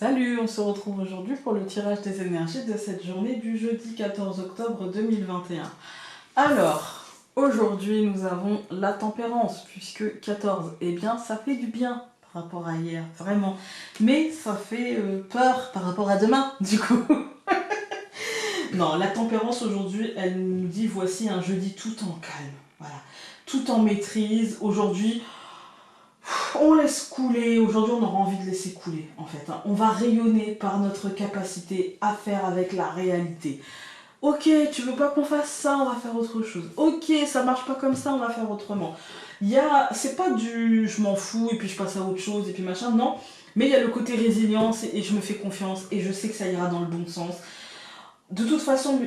Salut, on se retrouve aujourd'hui pour le tirage des énergies de cette journée du jeudi 14 octobre 2021. Alors, aujourd'hui nous avons la tempérance, puisque 14, eh bien ça fait du bien par rapport à hier, vraiment. Mais ça fait peur par rapport à demain, du coup. Non, la tempérance aujourd'hui, elle nous dit voici un jeudi tout en calme, voilà. Tout en maîtrise, aujourd'hui... On laisse couler, aujourd'hui on aura envie de laisser couler en fait. On va rayonner par notre capacité à faire avec la réalité. Ok, tu veux pas qu'on fasse ça, on va faire autre chose. Ok, ça marche pas comme ça, on va faire autrement. C'est pas du je m'en fous et puis je passe à autre chose et puis machin, non. Mais il y a le côté résilience et je me fais confiance et je sais que ça ira dans le bon sens. De toute façon,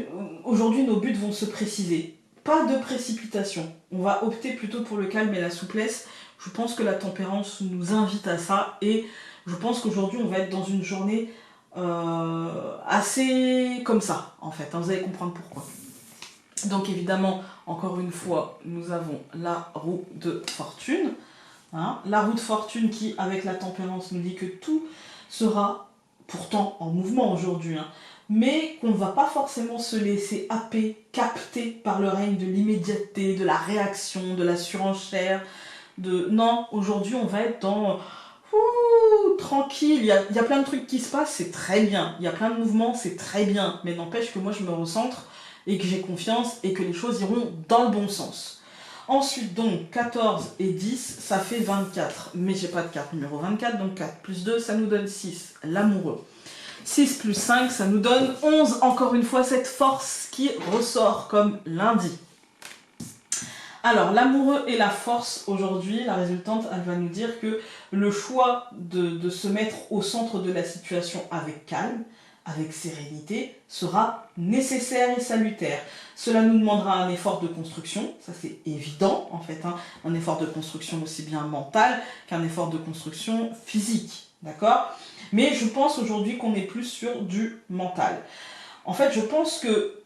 aujourd'hui nos buts vont se préciser. Pas de précipitation. On va opter plutôt pour le calme et la souplesse. Je pense que la tempérance nous invite à ça et je pense qu'aujourd'hui on va être dans une journée assez comme ça en fait, vous allez comprendre pourquoi. Donc évidemment, encore une fois, nous avons la roue de fortune. La roue de fortune qui, avec la tempérance, nous dit que tout sera pourtant en mouvement aujourd'hui, mais qu'on ne va pas forcément se laisser happer, capter par le règne de l'immédiateté, de la réaction, de la surenchère. Non, aujourd'hui on va être dans tranquille, il y a plein de trucs qui se passent, c'est très bien, il y a plein de mouvements, c'est très bien, mais n'empêche que moi je me recentre et que j'ai confiance et que les choses iront dans le bon sens. Ensuite donc 14 et 10 ça fait 24, mais j'ai pas de carte numéro 24, donc 4 plus 2 ça nous donne 6, l'amoureux. 6 plus 5 ça nous donne 11, encore une fois cette force qui ressort comme lundi. Alors, l'amoureux et la force, aujourd'hui, la résultante, elle va nous dire que le choix de se mettre au centre de la situation avec calme, avec sérénité, sera nécessaire et salutaire. Cela nous demandera un effort de construction, ça c'est évident en fait, un effort de construction aussi bien mental qu'un effort de construction physique, d'accord? Mais je pense aujourd'hui qu'on est plus sur du mental. En fait, je pense que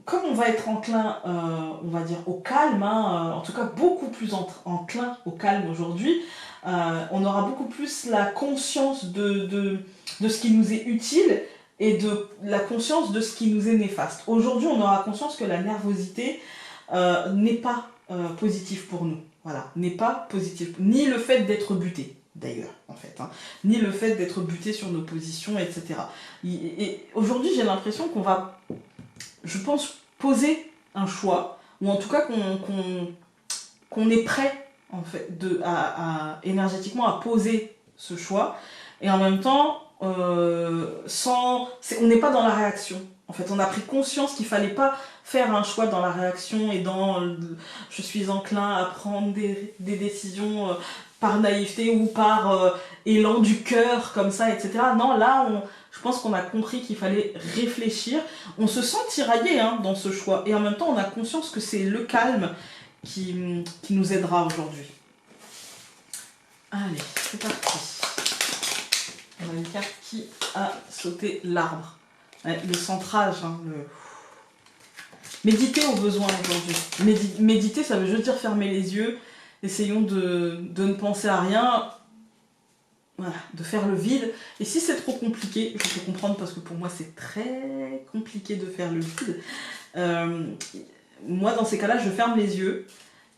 comme on va être enclin, on va dire, au calme, en tout cas beaucoup plus enclin au calme aujourd'hui, on aura beaucoup plus la conscience de ce qui nous est utile et de la conscience de ce qui nous est néfaste. Aujourd'hui, on aura conscience que la nervosité n'est pas positive pour nous. Voilà, n'est pas positive. Ni le fait d'être buté, d'ailleurs, en fait. Ni le fait d'être buté sur nos positions, etc. Et aujourd'hui, j'ai l'impression qu'on va... je pense, poser un choix, ou en tout cas qu'on est prêt, en fait, énergétiquement à poser ce choix, et en même temps, on n'est pas dans la réaction. En fait, on a pris conscience qu'il ne fallait pas faire un choix dans la réaction et je suis enclin à prendre des décisions par naïveté ou par élan du cœur, comme ça, etc. Non, là, je pense qu'on a compris qu'il fallait réfléchir. On se sent tiraillé dans ce choix. Et en même temps, on a conscience que c'est le calme qui nous aidera aujourd'hui. Allez, c'est parti. On a une carte qui a sauté l'arbre. Le centrage. Méditer au besoin aujourd'hui. Méditer, ça veut juste dire fermer les yeux. Essayons de ne penser à rien. Voilà, de faire le vide. Et si c'est trop compliqué, je peux comprendre parce que pour moi c'est très compliqué de faire le vide. Moi dans ces cas-là, je ferme les yeux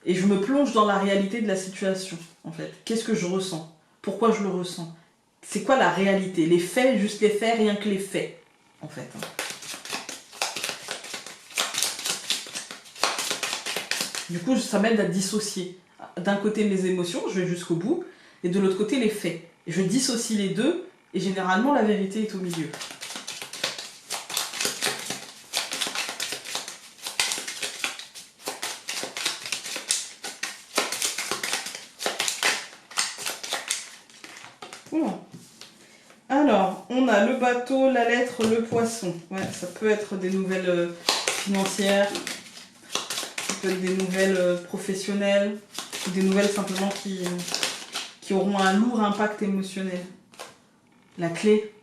et je me plonge dans la réalité de la situation. En fait, qu'est-ce que je ressens? Pourquoi je le ressens? C'est quoi la réalité? Les faits, juste les faits, rien que les faits, en fait. Du coup, ça m'aide à dissocier. D'un côté mes émotions, je vais jusqu'au bout, et de l'autre côté les faits. Et je dissocie les deux, et généralement la vérité est au milieu. Alors, on a le bateau, la lettre, le poisson. Ouais, ça peut être des nouvelles financières, ça peut être des nouvelles professionnelles, ou des nouvelles simplement qui auront un lourd impact émotionnel. La clé.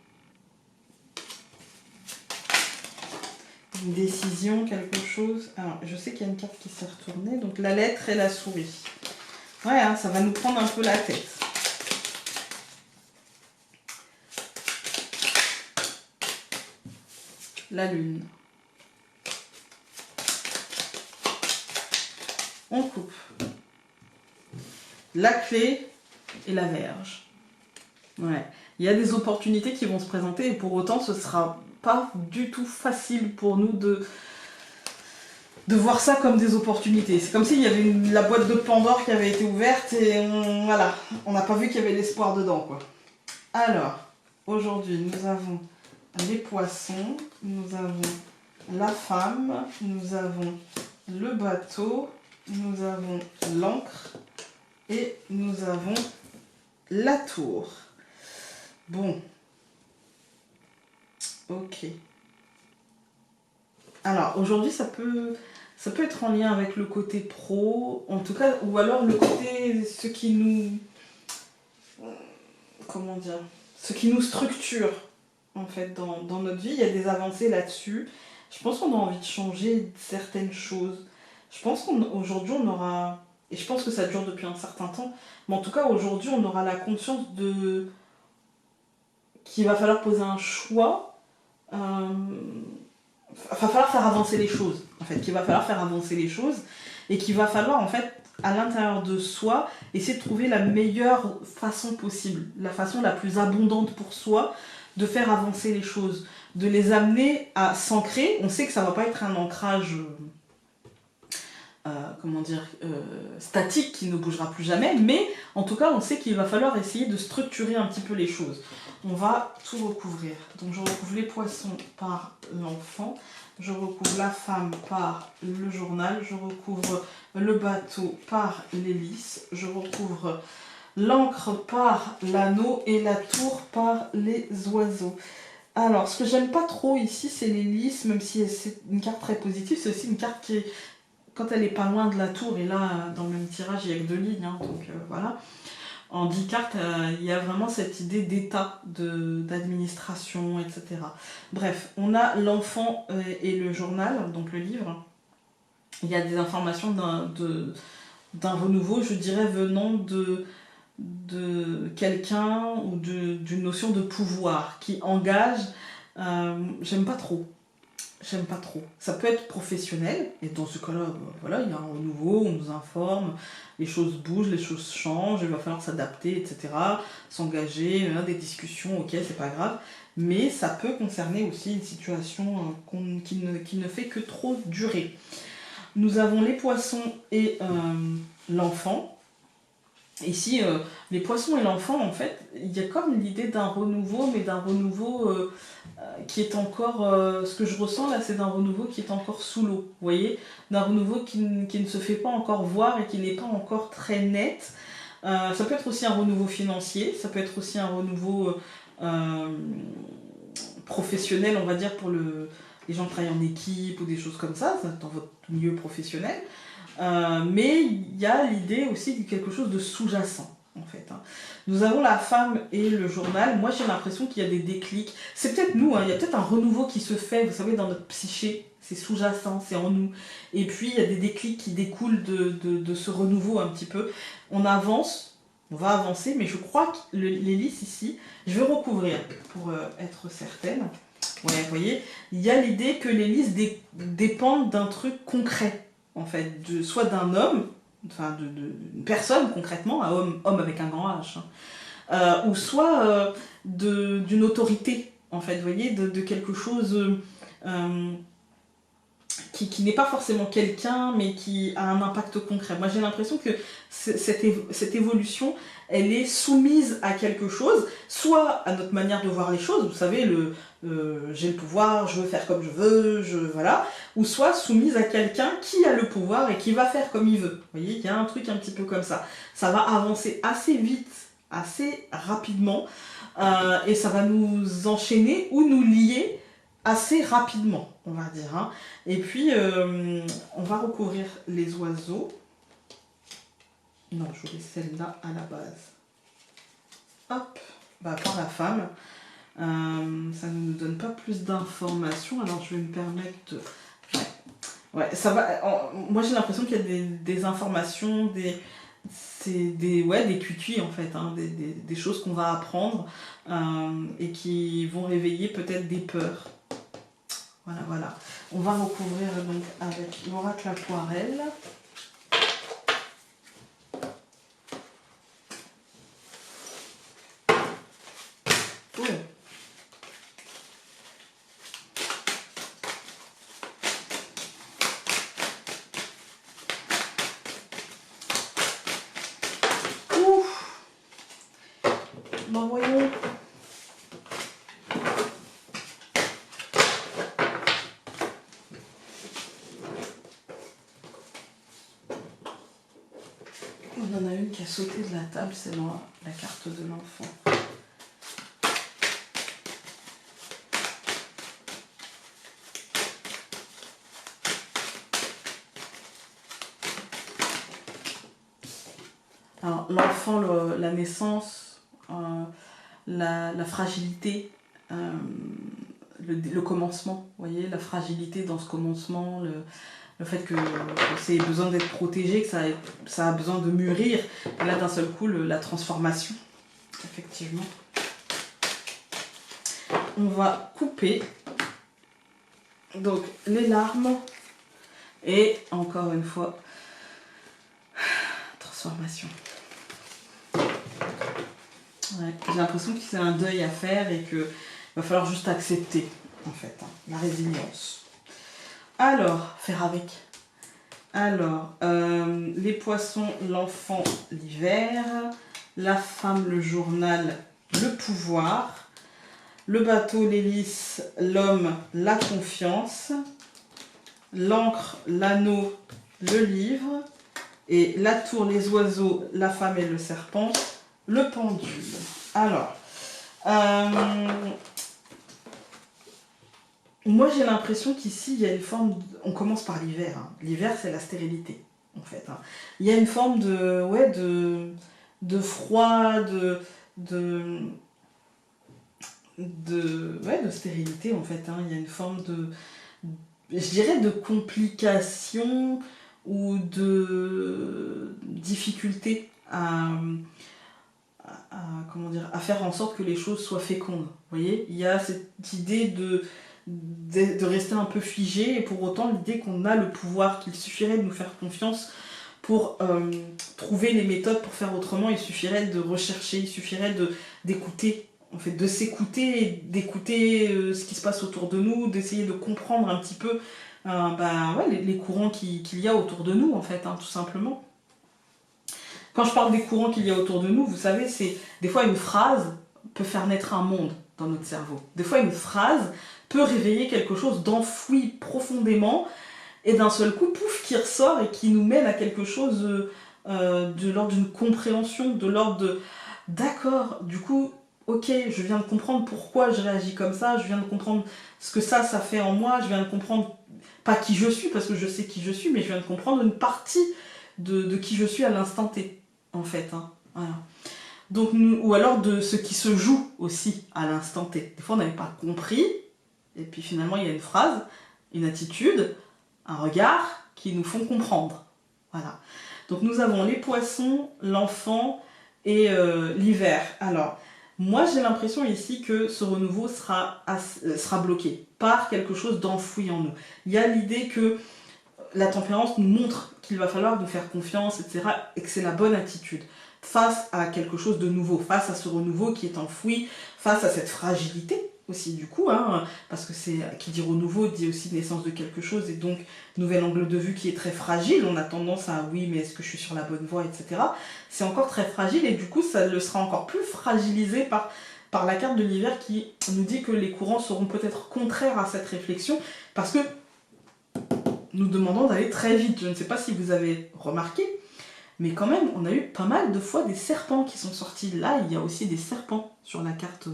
Une décision, quelque chose. Alors, je sais qu'il y a une carte qui s'est retournée, donc la lettre et la souris. Ouais, ça va nous prendre un peu la tête. la lune. On coupe la clé et la Vierge. Ouais. Il y a des opportunités qui vont se présenter et pour autant ce sera pas du tout facile pour nous de voir ça comme des opportunités. C'est comme s'il y avait la boîte de Pandore qui avait été ouverte et voilà, on n'a pas vu qu'il y avait l'espoir dedans, quoi. Alors, aujourd'hui, nous avons les poissons, nous avons la femme, nous avons le bateau, nous avons l'encre et nous avons la tour. Bon. Ok. Alors, aujourd'hui, ça peut être en lien avec le côté pro, en tout cas, ou alors le côté, ce qui nous... Comment dire? Ce qui nous structure, en fait, dans notre vie. Il y a des avancées là-dessus. Je pense qu'on a envie de changer certaines choses. Je pense qu'aujourd'hui, on aura... Et je pense que ça dure depuis un certain temps. Mais en tout cas, aujourd'hui, on aura la conscience qu'il va falloir poser un choix. Il va falloir faire avancer les choses. En fait, qu'il va falloir faire avancer les choses. Et qu'il va falloir, en fait, à l'intérieur de soi, essayer de trouver la meilleure façon possible. La façon la plus abondante pour soi de faire avancer les choses. De les amener à s'ancrer. On sait que ça ne va pas être un ancrage... statique qui ne bougera plus jamais, mais en tout cas on sait qu'il va falloir essayer de structurer un petit peu les choses. On va tout recouvrir. Donc je recouvre les poissons par l'enfant, je recouvre la femme par le journal, je recouvre le bateau par l'hélice, je recouvre l'encre par l'anneau et la tour par les oiseaux. Alors ce que j'aime pas trop ici c'est l'hélice, même si c'est une carte très positive, c'est aussi une carte qui est... Quand elle est pas loin de la tour, et là, dans le même tirage, il n'y a que 2 lignes, hein, donc voilà. En 10 cartes, il y a vraiment cette idée d'état, d'administration, etc. Bref, on a l'enfant et le journal, donc le livre. Il y a des informations d'un renouveau, je dirais, venant de quelqu'un ou d'une notion de pouvoir qui engage. J'aime pas trop. J'aime pas trop. Ça peut être professionnel, et dans ce cas-là, voilà, il y a un renouveau, on nous informe, les choses bougent, les choses changent, il va falloir s'adapter, etc. S'engager, des discussions, ok, c'est pas grave. Mais ça peut concerner aussi une situation qui ne fait que trop durer. Nous avons les poissons et l'enfant. Ici, les poissons et l'enfant, en fait, il y a comme l'idée d'un renouveau, mais d'un renouveau qui est encore... ce que je ressens là, c'est d'un renouveau qui est encore sous l'eau, vous voyez? D'un renouveau qui ne se fait pas encore voir et qui n'est pas encore très net. Ça peut être aussi un renouveau financier, ça peut être aussi un renouveau professionnel, on va dire, pour les gens qui travaillent en équipe ou des choses comme ça, dans votre milieu professionnel. Mais il y a l'idée aussi de quelque chose de sous-jacent, en fait. Nous avons la femme et le journal. Moi, j'ai l'impression qu'il y a des déclics. C'est peut-être nous, il y a peut-être un renouveau qui se fait, vous savez, dans notre psyché. C'est sous-jacent, c'est en nous. Et puis, il y a des déclics qui découlent de ce renouveau un petit peu. On avance, on va avancer, mais je crois que l'hélice ici, je vais recouvrir pour être certaine. Ouais, vous voyez, il y a l'idée que l'hélice dépend d'un truc concret. En fait, soit d'un homme, enfin d'une personne concrètement, un homme avec un grand H, ou soit d'une autorité, en fait, vous voyez, de quelque chose qui n'est pas forcément quelqu'un, mais qui a un impact concret. Moi, j'ai l'impression que cette évolution, elle est soumise à quelque chose, soit à notre manière de voir les choses, vous savez, j'ai le pouvoir, je veux faire comme je veux, voilà, ou soit soumise à quelqu'un qui a le pouvoir et qui va faire comme il veut. Vous voyez, il y a un truc un petit peu comme ça. Ça va avancer assez vite, assez rapidement, et ça va nous enchaîner ou nous lier assez rapidement, on va dire. Et puis, on va recouvrir les oiseaux. Non, je voulais celle-là à la base. Hop, par la femme. Ça ne nous donne pas plus d'informations, alors je vais me permettre de... Ouais, ça va. Moi, j'ai l'impression qu'il y a des informations, des cuicuis en fait, des choses qu'on va apprendre et qui vont réveiller peut-être des peurs. Voilà, voilà. On va recouvrir donc avec l'oracle aquarelle. Bon, voyons. On en a une qui a sauté de la table, c'est la carte de l'enfant. Alors, l'enfant, la naissance, la fragilité, le commencement, vous voyez, la fragilité dans ce commencement, le fait que c'est besoin d'être protégé, que ça a besoin de mûrir, et là d'un seul coup, la transformation, effectivement. On va couper donc les larmes et encore une fois, transformation. Ouais, j'ai l'impression que c'est un deuil à faire et qu'il va falloir juste accepter, en fait, hein, la résilience. Alors, faire avec. Alors, les poissons, l'enfant, l'hiver. La femme, le journal, le pouvoir. Le bateau, l'hélice, l'homme, la confiance. L'encre, l'anneau, le livre. Et la tour, les oiseaux, la femme et le serpent. Le pendule. Alors, moi j'ai l'impression qu'ici il y a une forme, on commence par l'hiver. Hein. L'hiver c'est la stérilité en fait. Hein. Il y a une forme de froid, de stérilité en fait. Hein. Il y a une forme je dirais de complication ou de difficulté comment dire, à faire en sorte que les choses soient fécondes. Vous voyez, il y a cette idée de rester un peu figé et pour autant l'idée qu'on a le pouvoir, qu'il suffirait de nous faire confiance pour trouver les méthodes pour faire autrement. Il suffirait de rechercher, il suffirait d'écouter, en fait, de s'écouter et d'écouter ce qui se passe autour de nous, d'essayer de comprendre un petit peu les courants qu'il y a autour de nous, en fait, hein, tout simplement. Quand je parle des courants qu'il y a autour de nous, vous savez, c'est des fois une phrase peut faire naître un monde dans notre cerveau. Des fois une phrase peut réveiller quelque chose d'enfoui profondément et d'un seul coup, pouf, qui ressort et qui nous mène à quelque chose de l'ordre d'une compréhension, de l'ordre de « d'accord, du coup, ok, je viens de comprendre pourquoi je réagis comme ça, je viens de comprendre ce que ça fait en moi, je viens de comprendre, pas qui je suis, parce que je sais qui je suis, mais je viens de comprendre une partie de qui je suis à l'instant T. En fait, hein. Voilà. Donc, ou alors de ce qui se joue aussi à l'instant T. Des fois on n'avait pas compris, et puis finalement il y a une phrase, une attitude, un regard qui nous font comprendre. Voilà. Donc nous avons les poissons, l'enfant et l'hiver. Alors, moi j'ai l'impression ici que ce renouveau sera bloqué par quelque chose d'enfoui en nous. Il y a l'idée que la tempérance nous montre qu'il va falloir nous faire confiance, etc. et que c'est la bonne attitude face à quelque chose de nouveau, face à ce renouveau qui est enfoui, face à cette fragilité aussi du coup, hein, parce que c'est qui dit renouveau dit aussi naissance de quelque chose et donc nouvel angle de vue qui est très fragile. On a tendance à oui mais est-ce que je suis sur la bonne voie, etc. C'est encore très fragile et du coup ça le sera encore plus fragilisé par la carte de l'hiver qui nous dit que les courants seront peut-être contraires à cette réflexion parce que nous demandons d'aller très vite. Je ne sais pas si vous avez remarqué, mais quand même, on a eu pas mal de fois des serpents qui sont sortis. Là, il y a aussi des serpents sur la carte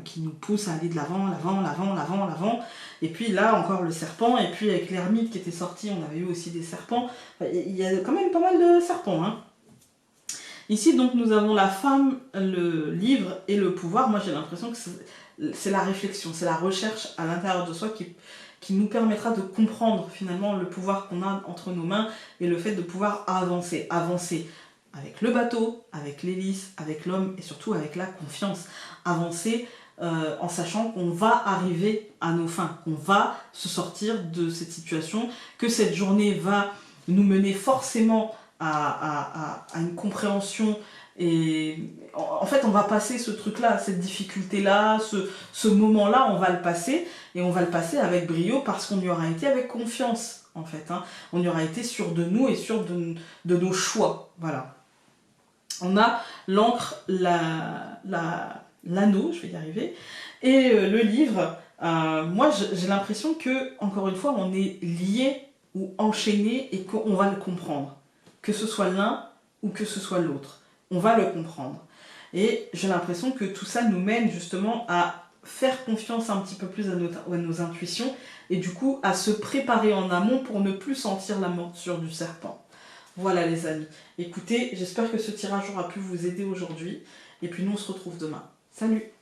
qui nous poussent à aller de l'avant, l'avant. Et puis là, encore le serpent. Et puis avec l'ermite qui était sorti, on avait eu aussi des serpents. Enfin, il y a quand même pas mal de serpents. Hein. Ici, donc, nous avons la femme, le livre et le pouvoir. Moi, j'ai l'impression que c'est la réflexion, c'est la recherche à l'intérieur de soi qui nous permettra de comprendre finalement le pouvoir qu'on a entre nos mains et le fait de pouvoir avancer avec le bateau, avec l'hélice, avec l'homme et surtout avec la confiance. Avancer en sachant qu'on va arriver à nos fins, qu'on va se sortir de cette situation, que cette journée va nous mener forcément à une compréhension. Et en fait, on va passer ce truc-là, cette difficulté-là, ce moment-là, on va le passer, et on va le passer avec brio parce qu'on y aura été avec confiance, en fait. Hein. On y aura été sûr de nous et sûr de nos choix. Voilà. On a l'encre, l'anneau, je vais y arriver, et le livre. Moi, j'ai l'impression que, encore une fois, on est lié ou enchaîné et qu'on va le comprendre. Que ce soit l'un ou que ce soit l'autre. On va le comprendre. Et j'ai l'impression que tout ça nous mène justement à faire confiance un petit peu plus à nos intuitions et du coup à se préparer en amont pour ne plus sentir la morsure du serpent. Voilà les amis. Écoutez, j'espère que ce tirage aura pu vous aider aujourd'hui. Et puis nous on se retrouve demain. Salut!